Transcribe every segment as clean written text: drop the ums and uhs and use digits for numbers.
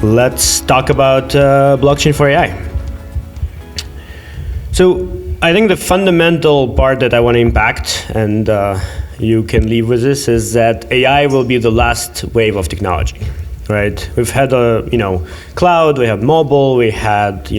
let's talk about blockchain for AI. So I think the fundamental part that I want to impact, and you can leave with this, is that AI will be the last wave of technology. Right, we've had cloud, we have mobile, we had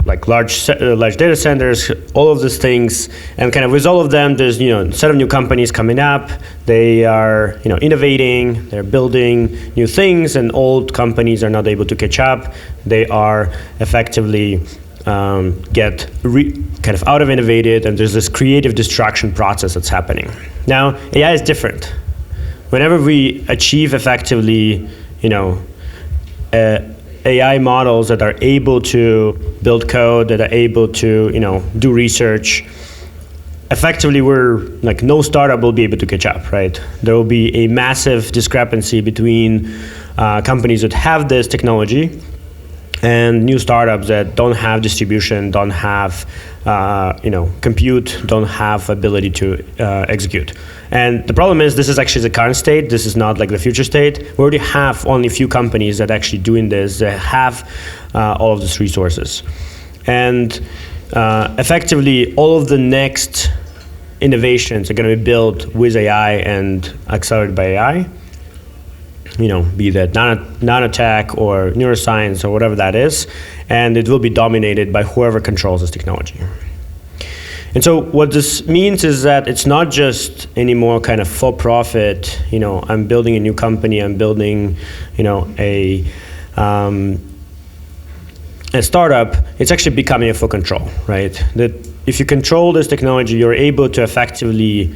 like large data centers, all of these things, and kind of with all of them, there's a set of new companies coming up. They are innovating, they're building new things, and old companies are not able to catch up. They are effectively get kind of out of innovated, and there's this creative destruction process that's happening. Now, AI is different. Whenever we achieve effectively, AI models that are able to build code, that are able to, do research, effectively no startup will be able to catch up, right? There will be a massive discrepancy between companies that have this technology and new startups that don't have distribution, don't have compute, don't have ability to execute. And the problem is, this is actually the current state. This is not like the future state. We already have only a few companies that actually doing this, that have all of these resources. And effectively, all of the next innovations are going to be built with AI and accelerated by AI. Be that nanotech or neuroscience or whatever that is, and it will be dominated by whoever controls this technology. And so what this means is that it's not just anymore kind of for profit, I'm building a new company, I'm building, a startup. It's actually becoming a full control, right? That if you control this technology, you're able to effectively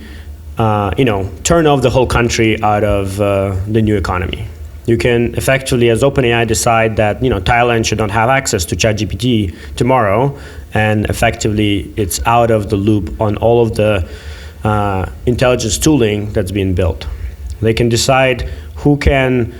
turn off the whole country out of the new economy. You can effectively, as OpenAI, decide that Thailand should not have access to ChatGPT tomorrow, and effectively it's out of the loop on all of the intelligence tooling that's being built. They can decide who can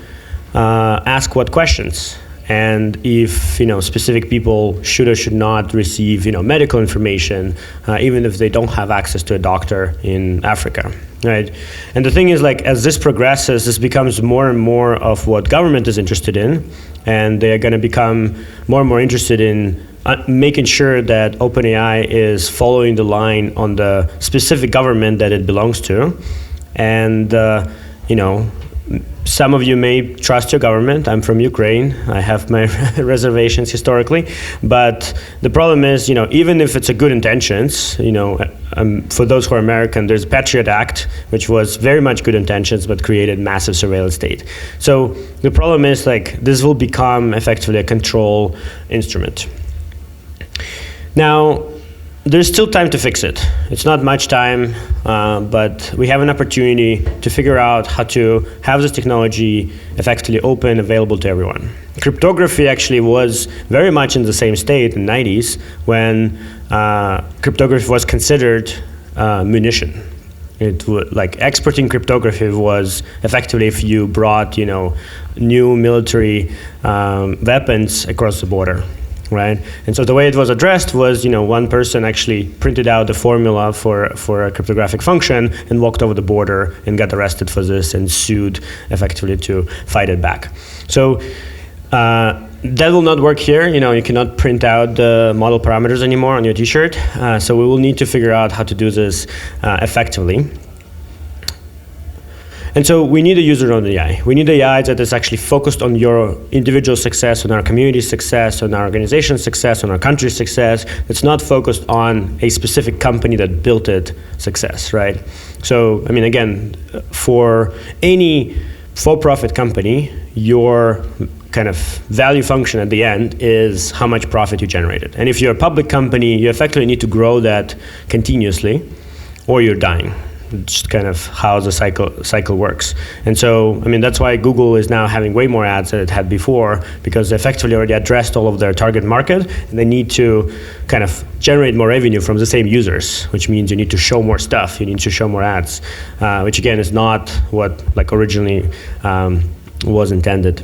ask what questions, and if specific people should or should not receive medical information, even if they don't have access to a doctor in Africa, right? And the thing is, as this progresses, this becomes more and more of what government is interested in, and they're going to become more and more interested in making sure that OpenAI is following the line on the specific government that it belongs to, and some of you may trust your government. I'm from Ukraine. I have my reservations historically. But the problem is, even if it's a good intentions, for those who are American, there's Patriot Act, which was very much good intentions, but created massive surveillance state. So the problem is, this will become effectively a control instrument. Now, there's still time to fix it. It's not much time, but we have an opportunity to figure out how to have this technology effectively open, available to everyone. Cryptography actually was very much in the same state in the 90s when cryptography was considered munition. It would, exporting cryptography was effectively if you brought, new military weapons across the border. Right, and so the way it was addressed was, one person actually printed out the formula for a cryptographic function and walked over the border and got arrested for this and sued effectively to fight it back. So that will not work here. You cannot print out the model parameters anymore on your T-shirt. So we will need to figure out how to do this effectively. And so we need a user-owned AI. We need AI that is actually focused on your individual success, on our community's success, on our organization's success, on our country's success. It's not focused on a specific company that built it success, right? So, again, for any for-profit company, your kind of value function at the end is how much profit you generated. And if you're a public company, you effectively need to grow that continuously, or you're dying. It's kind of how the cycle works. And so, that's why Google is now having way more ads than it had before, because they effectively already addressed all of their target market, and they need to kind of generate more revenue from the same users, which means you need to show more stuff, you need to show more ads, which again is not what originally was intended.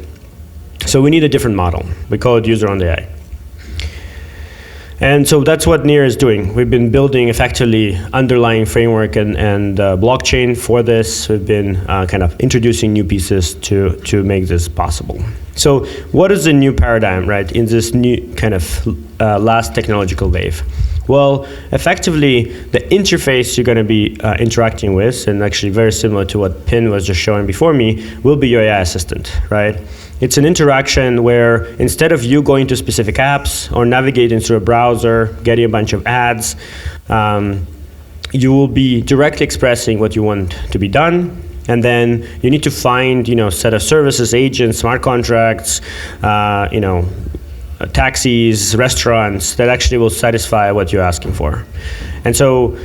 So we need a different model. We call it user-owned AI. And so that's what Near is doing. We've been building effectively underlying framework and blockchain for this. We've been kind of introducing new pieces to make this possible. So what is the new paradigm, right, in this new kind of last technological wave? Well, effectively, the interface you're going to be interacting with, and actually very similar to what Pin was just showing before me, will be your AI assistant, right? It's an interaction where instead of you going to specific apps or navigating through a browser, getting a bunch of ads, you will be directly expressing what you want to be done. And then you need to find, set of services, agents, smart contracts, taxis, restaurants that actually will satisfy what you're asking for. And so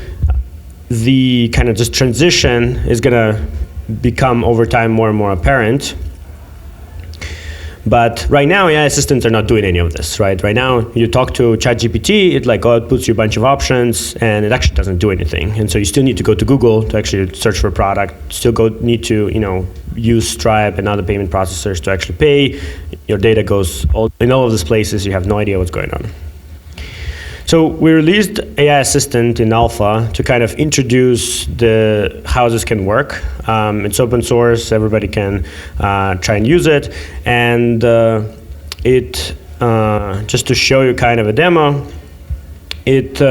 the kind of this transition is going to become over time more and more apparent. But right now, AI assistants are not doing any of this, right? Right now, you talk to ChatGPT, it outputs you a bunch of options, and it actually doesn't do anything. And so you still need to go to Google to actually search for a product, still need to, use Stripe and other payment processors to actually pay. Your data goes in all of these places, you have no idea what's going on. So we released AI Assistant in alpha to kind of introduce how this can work. It's open source, everybody can try and use it. And just to show you kind of a demo, it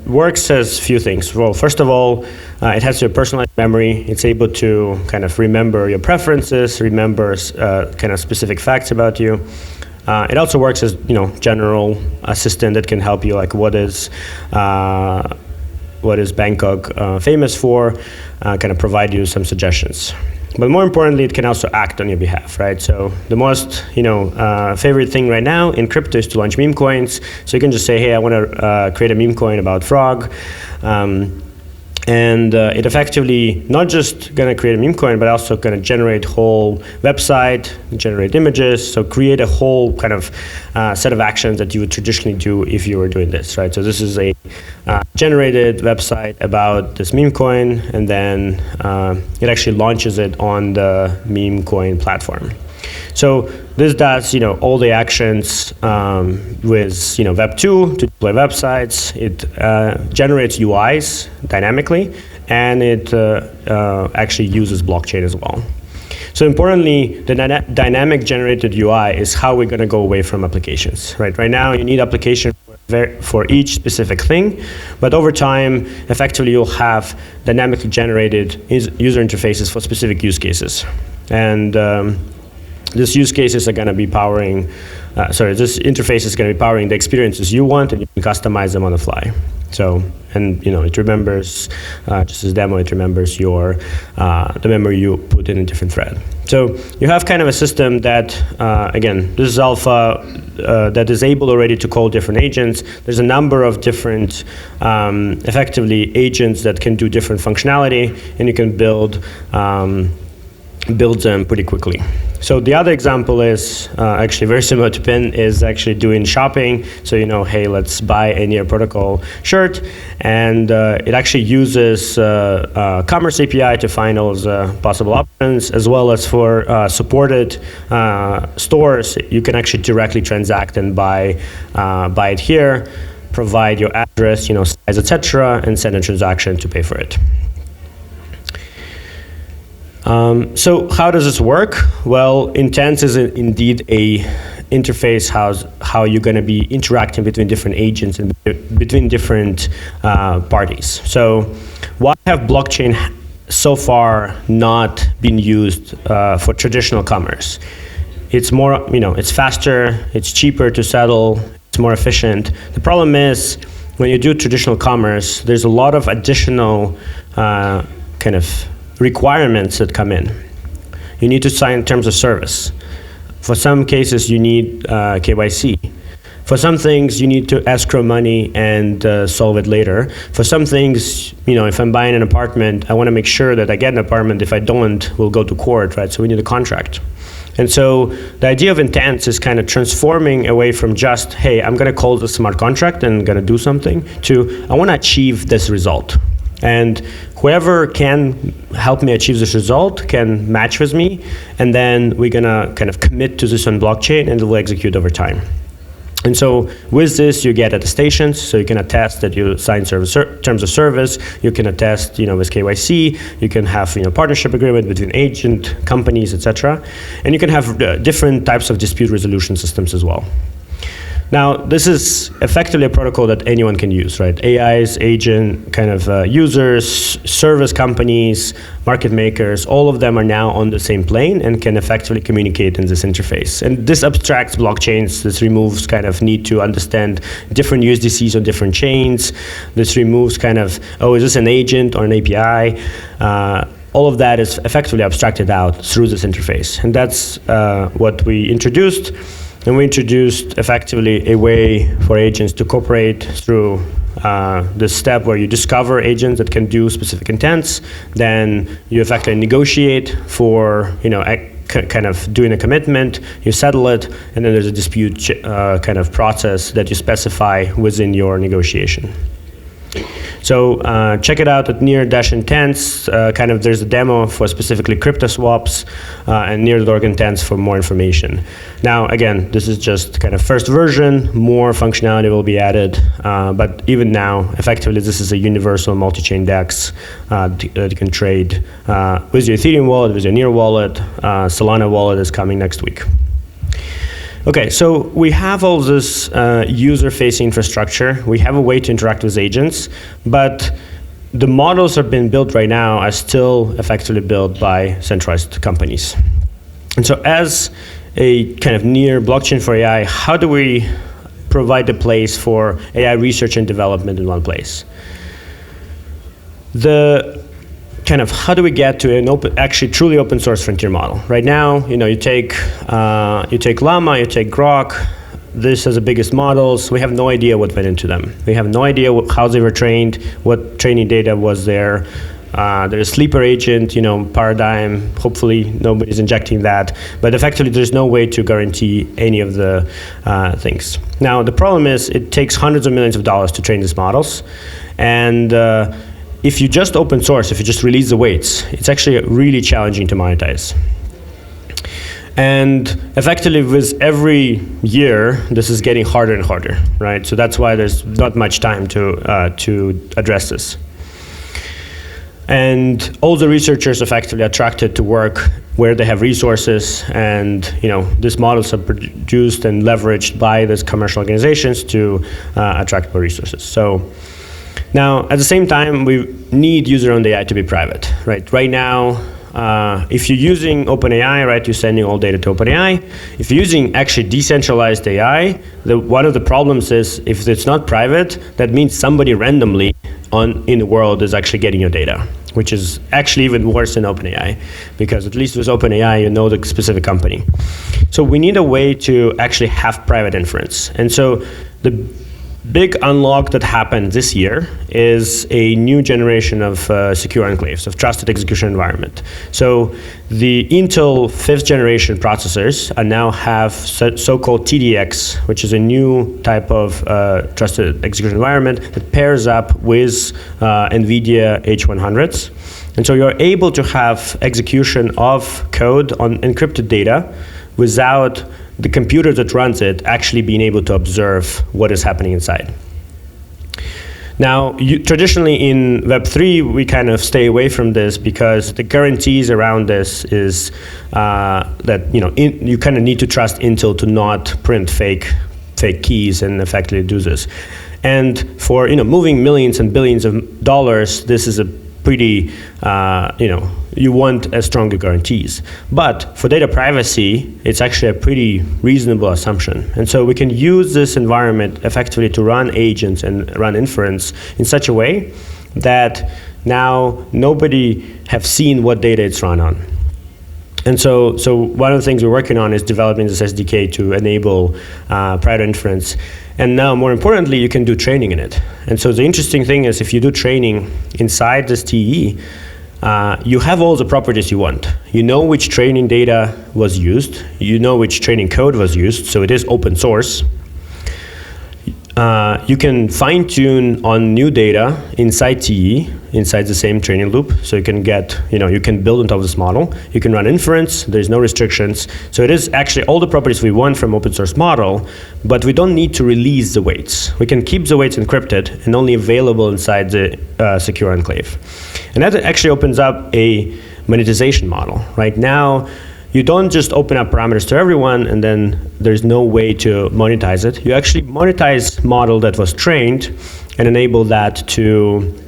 works as few things. Well, first of all, it has your personalized memory. It's able to kind of remember your preferences, remember kind of specific facts about you. It also works as general assistant that can help you, like what is Bangkok famous for, kind of provide you some suggestions. But more importantly, it can also act on your behalf, right? So the most favorite thing right now in crypto is to launch meme coins. So you can just say, hey, I want to create a meme coin about frog. And it effectively not just going to create a meme coin, but also going to generate whole website, generate images, so create a whole kind of set of actions that you would traditionally do if you were doing this, right? So this is a generated website about this meme coin, and then it actually launches it on the meme coin platform. So this does, all the actions with, Web 2 to deploy websites. It generates UIs dynamically, and it actually uses blockchain as well. So importantly, the dynamic generated UI is how we're going to go away from applications, right? Right now, you need application for each specific thing, but over time, effectively, you'll have dynamically generated user interfaces for specific use cases. And these use cases are going to be powering, this interface is going to be powering the experiences you want, and you can customize them on the fly. So, and it remembers, just as demo, it remembers the memory you put in a different thread. So you have kind of a system that, again, this is alpha, that is able already to call different agents. There's a number of different, effectively, agents that can do different functionality, and you can build them pretty quickly. So the other example is actually very similar to Pin, is actually doing shopping. So hey, let's buy a Near Protocol shirt, and it actually uses Commerce API to find all the possible options, as well as for supported stores, you can actually directly transact and buy it here, provide your address, size, etc., and send a transaction to pay for it. So how does this work? Well, Intense is indeed a interface how you're going to be interacting between different agents and between different parties. So why have blockchain so far not been used for traditional commerce? It's more, it's faster, it's cheaper to settle, it's more efficient. The problem is when you do traditional commerce, there's a lot of additional kind of requirements that come in. You need to sign terms of service. For some cases, you need KYC. For some things, you need to escrow money and solve it later. For some things, if I'm buying an apartment, I want to make sure that I get an apartment. If I don't, we'll go to court, right? So we need a contract. And so the idea of Intense is kind of transforming away from just, hey, I'm going to call this smart contract and going to do something, to I want to achieve this result. And whoever can help me achieve this result can match with me, and then we're gonna kind of commit to this on blockchain, and it will execute over time. And so with this, you get attestations, so you can attest that you signed terms of service, you can attest, with KYC, you can have, partnership agreement between agent, companies, etc. And you can have different types of dispute resolution systems as well. Now, this is effectively a protocol that anyone can use, right? AIs, agent, users, service companies, market makers, all of them are now on the same plane and can effectively communicate in this interface. And this abstracts blockchains. This removes need to understand different USDCs on different chains. This removes is this an agent or an API? All of that is effectively abstracted out through this interface. And that's what we introduced. And we introduced effectively a way for agents to cooperate through this step where you discover agents that can do specific intents. Then you effectively negotiate for doing a commitment. You settle it, and then there's a dispute process that you specify within your negotiation. So check it out at near-intents. There's a demo for specifically crypto swaps and near.org intents for more information. Now, again, this is just first version. More functionality will be added. But even now, effectively, this is a universal multi-chain DEX that you can trade with your Ethereum wallet, with your Near wallet. Solana wallet is coming next week. Okay, so we have all this user-facing infrastructure. We have a way to interact with agents, but the models that are being built right now are still effectively built by centralized companies. And so as a near blockchain for AI, how do we provide a place for AI research and development in one place? How do we get to an actually truly open source frontier model? Right now, you take Llama, you take Grok. This is the biggest models. We have no idea what went into them. We have no idea how they were trained, what training data was there. There's sleeper agent, paradigm. Hopefully, nobody's injecting that. But effectively, there's no way to guarantee any of the things. Now, the problem is it takes hundreds of millions of dollars to train these models, and if you just open source, if you just release the weights, it's actually really challenging to monetize. And effectively, with every year, this is getting harder and harder, right? So that's why there's not much time to address this. And all the researchers effectively attracted to work where they have resources, and these models are produced and leveraged by these commercial organizations to attract more resources. So now, at the same time, we need user-owned AI to be private, right? Right now, if you're using OpenAI, right, you're sending all data to OpenAI. If you're using actually decentralized AI, one of the problems is if it's not private, that means somebody randomly in the world is actually getting your data, which is actually even worse than OpenAI, because at least with OpenAI, you know the specific company. So we need a way to actually have private inference. And so the big unlock that happened this year is a new generation of secure enclaves, of trusted execution environment. So the Intel 5th generation processors now have so-called TDX, which is a new type of trusted execution environment that pairs up with NVIDIA H100s. And so you're able to have execution of code on encrypted data without the computer that runs it actually being able to observe what is happening inside. Now, traditionally in Web3, we stay away from this because the guarantees around this is that you need to trust Intel to not print fake keys and effectively do this. And for moving millions and billions of dollars, this is a pretty you want stronger guarantees. But for data privacy, it's actually a pretty reasonable assumption. And so we can use this environment effectively to run agents and run inference in such a way that now nobody have seen what data it's run on. And so one of the things we're working on is developing this SDK to enable private inference. And now, more importantly, you can do training in it. And so the interesting thing is if you do training inside this TE, you have all the properties you want. You know which training data was used. You know which training code was used, so it is open source. You can fine-tune on new data inside TE. inside the same training loop. So you can get, you can build on top of this model. You can run inference. There's no restrictions. So it is actually all the properties we want from open source model, but we don't need to release the weights. We can keep the weights encrypted and only available inside the secure enclave. And that actually opens up a monetization model. Right now, you don't just open up parameters to everyone and then there's no way to monetize it. You actually monetize model that was trained and enable that to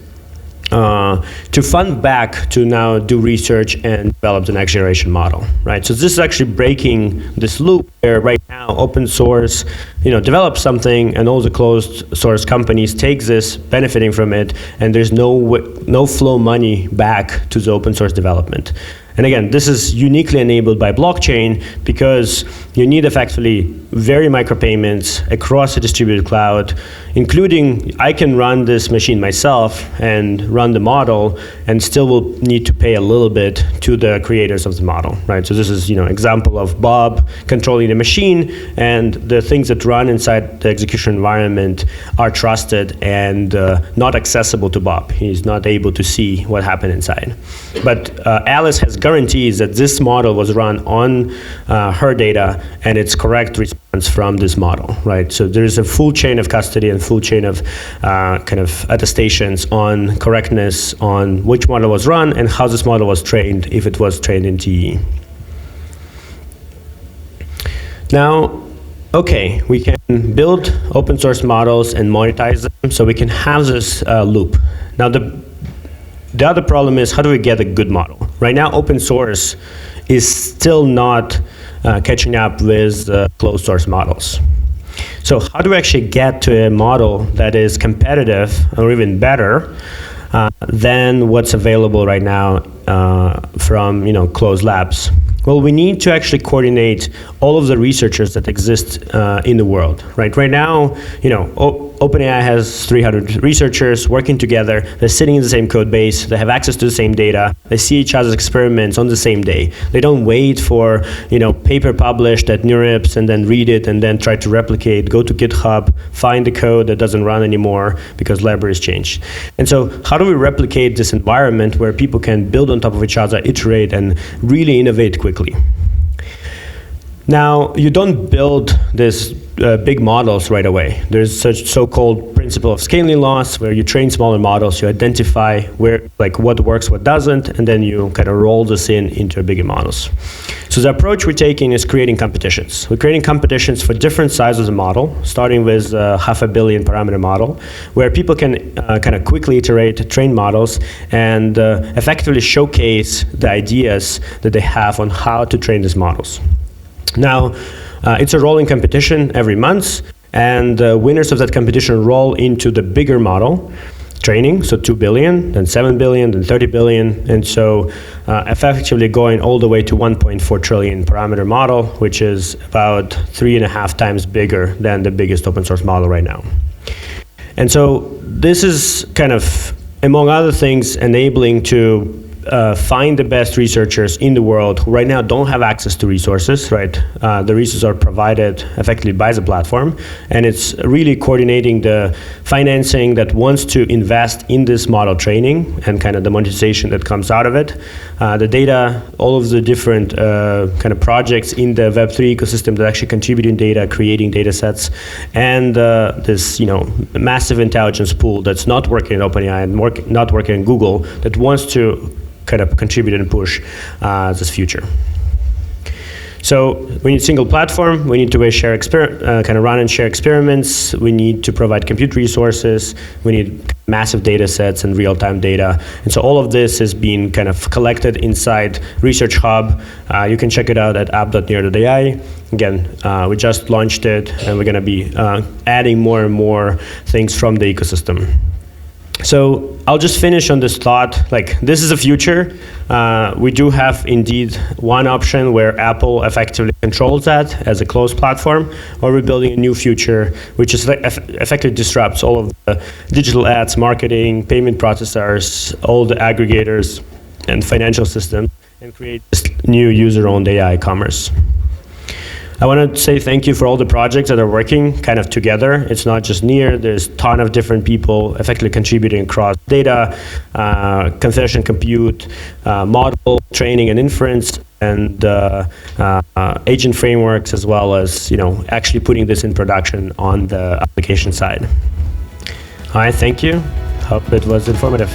fund back to now do research and develop the next generation model, right? So this is actually breaking this loop where right now open source, develops something and all the closed source companies take this, benefiting from it, and there's no flow money back to the open source development. And again, this is uniquely enabled by blockchain because you need effectively very micropayments across a distributed cloud, including I can run this machine myself and run the model and still will need to pay a little bit to the creators of the model, right? So this is, example of Bob controlling the machine, and the things that run inside the execution environment are trusted and not accessible to Bob. He's not able to see what happened inside. But Alice has guarantees that this model was run on her data and it's correct response from this model, right? So there is a full chain of custody and full chain of kind of attestations on correctness on which model was run and how this model was trained if it was trained in TE. Now, okay, we can build open source models and monetize them so we can have this loop. Now, the other problem is, how do we get a good model? Right now, open source is still not catching up with closed source models. So how do we actually get to a model that is competitive or even better than what's available right now from closed labs? Well, we need to actually coordinate all of the researchers that exist in the world, right? Right now, OpenAI has 300 researchers working together. They're sitting in the same code base. They have access to the same data. They see each other's experiments on the same day. They don't wait for, paper published at NeurIPS and then read it and then try to replicate, go to GitHub, find the code that doesn't run anymore because libraries changed. And so how do we replicate this environment where people can build on top of each other, iterate, and really innovate quickly? Now, you don't build this big models right away. There's such so-called principle of scaling laws where you train smaller models, you identify what works, what doesn't, and then you kind of roll this into bigger models. So the approach we're taking is creating competitions. We're creating competitions for different sizes of model, starting with 500 million parameter model, where people can kind of quickly iterate, train models, and effectively showcase the ideas that they have on how to train these models. Now, it's a rolling competition every month, and winners of that competition roll into the bigger model training, so 2 billion, then 7 billion, then 30 billion, and so effectively going all the way to 1.4 trillion parameter model, which is about 3.5 times bigger than the biggest open source model right now. And so this is kind of, among other things, enabling to find the best researchers in the world who right now don't have access to resources, right? The resources are provided effectively by the platform, and it's really coordinating the financing that wants to invest in this model training and kind of the monetization that comes out of it. The data, all of the different kind of projects in the Web3 ecosystem that actually contributing data, creating data sets, and this massive intelligence pool that's not working at OpenAI and not working in Google that wants to kind of contribute and push this future. So we need single platform. We need to kind of run and share experiments. We need to provide compute resources. We need massive data sets and real-time data. And so all of this is being kind of collected inside Research Hub. You can check it out at app.near.ai. Again, we just launched it, and we're going to be adding more and more things from the ecosystem. So I'll just finish on this thought, this is a future. We do have indeed one option where Apple effectively controls that as a closed platform, or we're building a new future which is effectively disrupts all of the digital ads, marketing, payment processors, all the aggregators and financial systems, and create this new user-owned AI commerce. I want to say thank you for all the projects that are working kind of together. It's not just Near. There's a ton of different people effectively contributing across data, conversion compute, model training and inference, and agent frameworks, as well as actually putting this in production on the application side. All right, thank you. Hope it was informative.